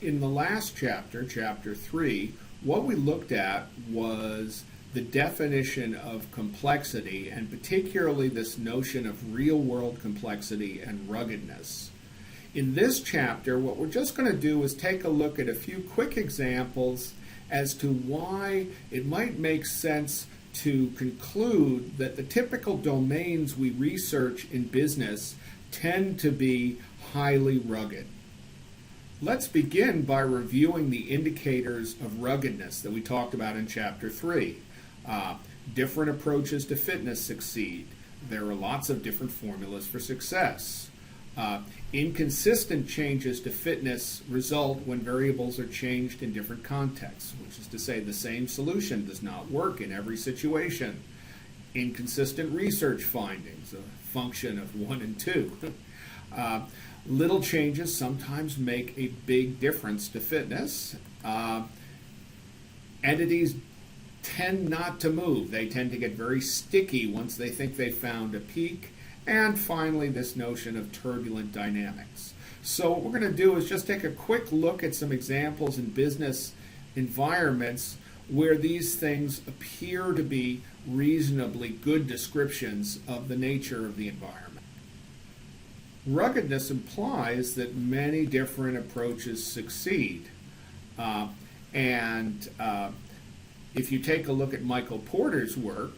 In the last chapter, chapter 3, what we looked at was the definition of complexity, and particularly this notion of real-world complexity and ruggedness. In this chapter, what we're just going to do is take a look at a few quick examples as to why it might make sense to conclude that the typical domains we research in business tend to be highly rugged. Let's begin by reviewing the indicators of ruggedness that we talked about in Chapter 3. Different approaches to fitness succeed. There are lots of different formulas for success. Inconsistent changes to fitness result when variables are changed in different contexts, which is to say the same solution does not work in every situation. Inconsistent research findings, a function of 1 and 2. Little changes sometimes make a big difference to fitness. Entities tend not to move. They tend to get very sticky once they think they found a peak. And finally, this notion of turbulent dynamics. So what we're going to do is just take a quick look at some examples in business environments where these things appear to be reasonably good descriptions of the nature of the environment. Ruggedness implies that many different approaches succeed. If you take a look at Michael Porter's work,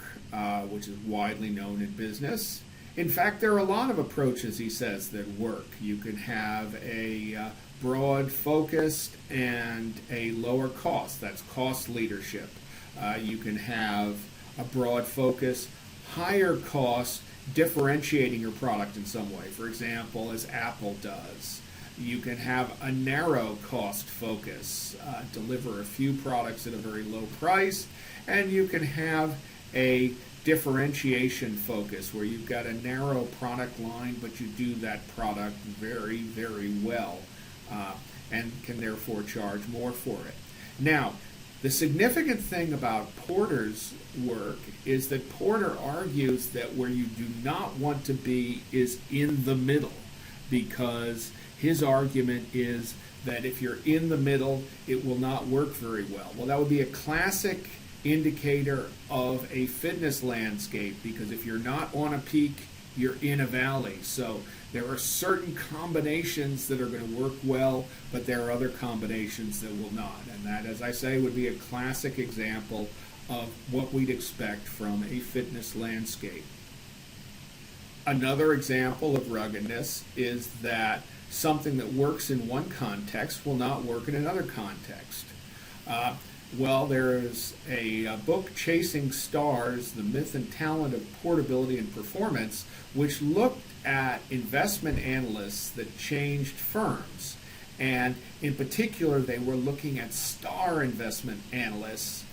which is widely known in business, in fact, there are a lot of approaches, he says, that work. You can have a broad focused and a lower cost. That's cost leadership. You can have a broad focus, higher cost, differentiating your product in some way, for example, as Apple does. You can have a narrow cost focus, deliver a few products at a very low price, and you can have a differentiation focus where you've got a narrow product line, but you do that product very, very well and can therefore charge more for it. Now, the significant thing about Porter's work is that Porter argues that where you do not want to be is in the middle, because his argument is that if you're in the middle, it will not work very well. Well, that would be a classic indicator of a fitness landscape, because if you're not on a peak, you're in a valley. So there are certain combinations that are going to work well, but there are other combinations that will not. And that, as I say, would be a classic example of what we'd expect from a fitness landscape. Another example of ruggedness is that something that works in one context will not work in another context. Well, there is a book, Chasing Stars, The Myth and Talent of Portability and Performance, which looked at investment analysts that changed firms. And in particular, they were looking at star investment analysts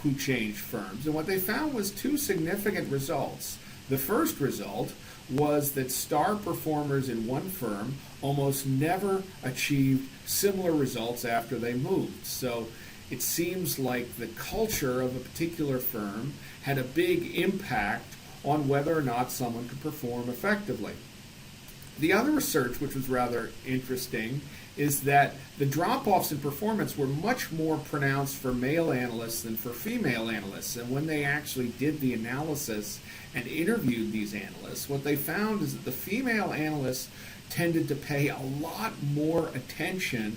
who changed firms. And what they found was two significant results. The first result was that star performers in one firm almost never achieved similar results after they moved. So it seems like the culture of a particular firm had a big impact on whether or not someone could perform effectively. The other research, which was rather interesting, is that the drop-offs in performance were much more pronounced for male analysts than for female analysts. And when they actually did the analysis and interviewed these analysts, what they found is that the female analysts tended to pay a lot more attention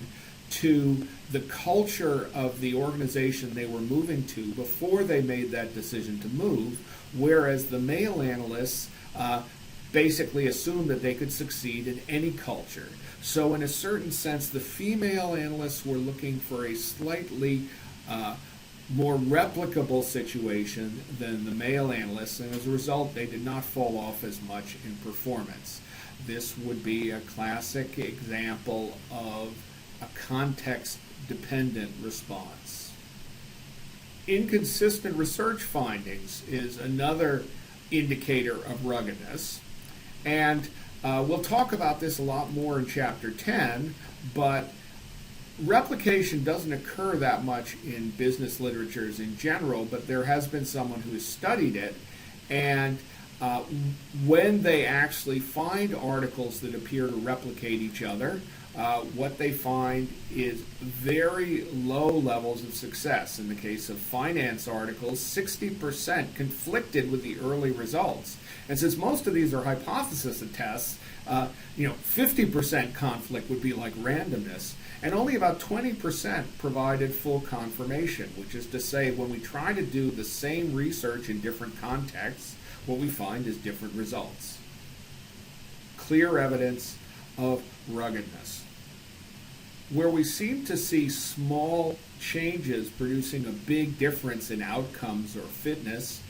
to the culture of the organization they were moving to before they made that decision to move, whereas the male analysts basically assumed that they could succeed in any culture. So in a certain sense, the female analysts were looking for a slightly more replicable situation than the male analysts, and as a result, they did not fall off as much in performance. This would be a classic example of a context-dependent response. Inconsistent research findings is another indicator of ruggedness, and we'll talk about this a lot more in Chapter 10, but replication doesn't occur that much in business literatures in general, but there has been someone who has studied it, and when they actually find articles that appear to replicate each other, what they find is very low levels of success. In the case of finance articles, 60% conflicted with the early results. And since most of these are hypothesis tests, 50% conflict would be like randomness, and only about 20% provided full confirmation, which is to say, when we try to do the same research in different contexts, what we find is different results. Clear evidence of ruggedness. Where we seem to see small changes producing a big difference in outcomes or fitness,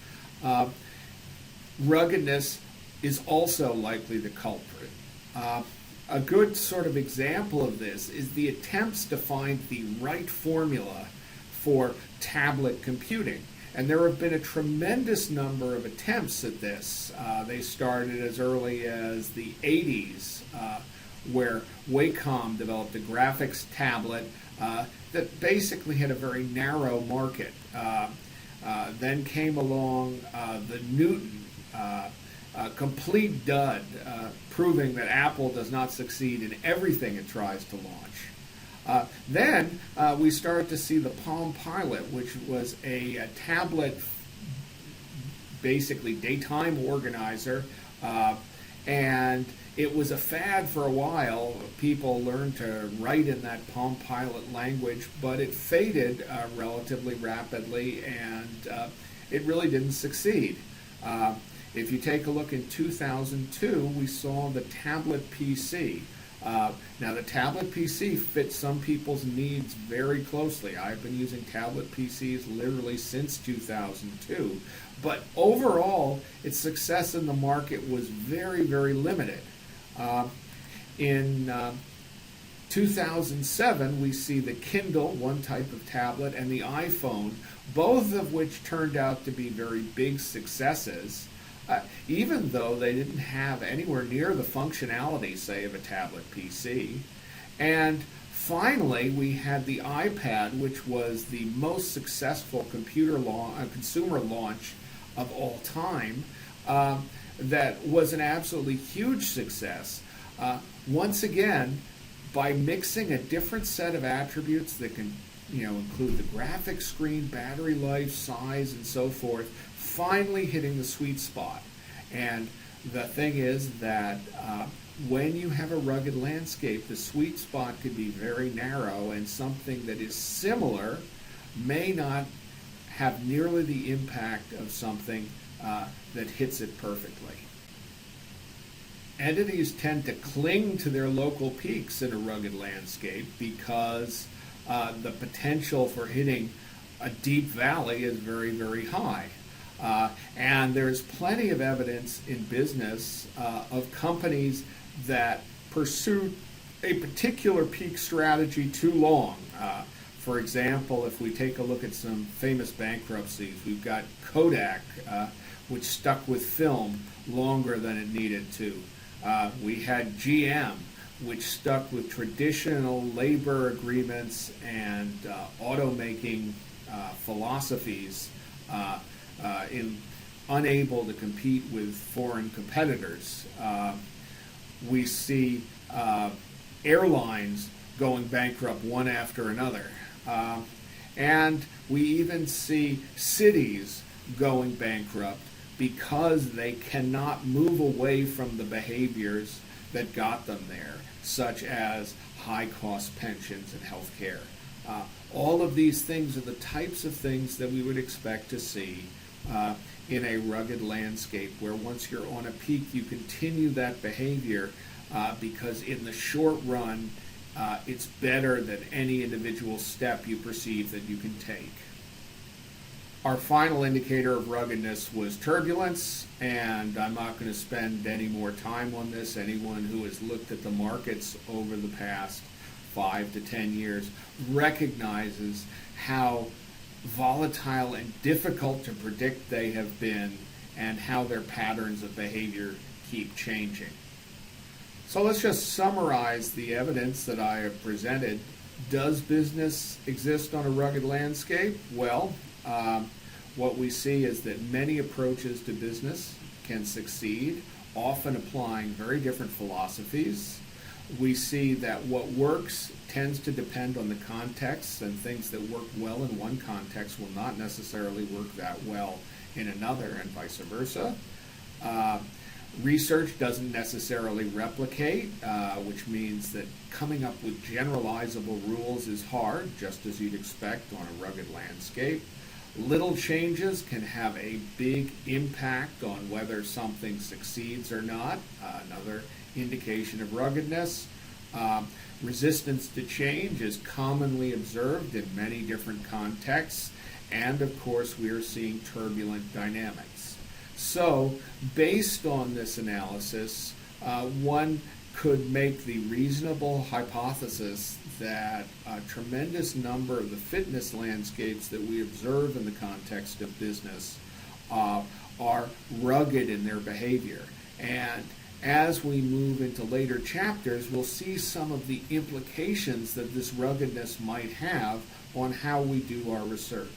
ruggedness is also likely the culprit. A good sort of example of this is the attempts to find the right formula for tablet computing. And there have been a tremendous number of attempts at this. They started as early as the 80s, where Wacom developed a graphics tablet that basically had a very narrow market. Then came along the Newton, a complete dud, proving that Apple does not succeed in everything it tries to launch. Then we started to see the Palm Pilot, which was a tablet, basically daytime organizer, and it was a fad for a while. People learned to write in that Palm Pilot language, but it faded relatively rapidly, and it really didn't succeed. If you take a look in 2002, we saw the tablet PC. Now, the tablet PC fits some people's needs very closely. I've been using tablet PCs literally since 2002. But overall, its success in the market was very, very limited. In 2007, we see the Kindle, one type of tablet, and the iPhone, both of which turned out to be very big successes. Even though they didn't have anywhere near the functionality, say, of a tablet PC. And finally, we had the iPad, which was the most successful consumer launch of all time, that was an absolutely huge success. Once again, by mixing a different set of attributes that can include the graphics screen, battery life, size, and so forth, finally hitting the sweet spot. And the thing is that when you have a rugged landscape, the sweet spot could be very narrow, and something that is similar may not have nearly the impact of something that hits it perfectly. Entities tend to cling to their local peaks in a rugged landscape because the potential for hitting a deep valley is very, very high. And there's plenty of evidence in business of companies that pursue a particular peak strategy too long. For example, if we take a look at some famous bankruptcies, we've got Kodak, which stuck with film longer than it needed to. We had GM, which stuck with traditional labor agreements and automaking philosophies, unable to compete with foreign competitors. We see airlines going bankrupt one after another. And we even see cities going bankrupt because they cannot move away from the behaviors that got them there, such as high-cost pensions and health care. All of these things are the types of things that we would expect to see in a rugged landscape, where once you're on a peak, you continue that behavior because in the short run, it's better than any individual step you perceive that you can take. Our final indicator of ruggedness was turbulence, and I'm not going to spend any more time on this. Anyone who has looked at the markets over the past 5 to 10 years recognizes how volatile and difficult to predict they have been, and how their patterns of behavior keep changing. So let's just summarize the evidence that I have presented. Does business exist on a rugged landscape? Well, what we see is that many approaches to business can succeed, often applying very different philosophies. we see that what works tends to depend on the context, and things that work well in one context will not necessarily work that well in another, and vice versa. Research doesn't necessarily replicate, which means that coming up with generalizable rules is hard, just as you'd expect on a rugged landscape. Little changes can have a big impact on whether something succeeds or not, another indication of ruggedness. Resistance to change is commonly observed in many different contexts, and of course we are seeing turbulent dynamics. So, based on this analysis, one could make the reasonable hypothesis that a tremendous number of the fitness landscapes that we observe in the context of business are rugged in their behavior. And as we move into later chapters, we'll see some of the implications that this ruggedness might have on how we do our research.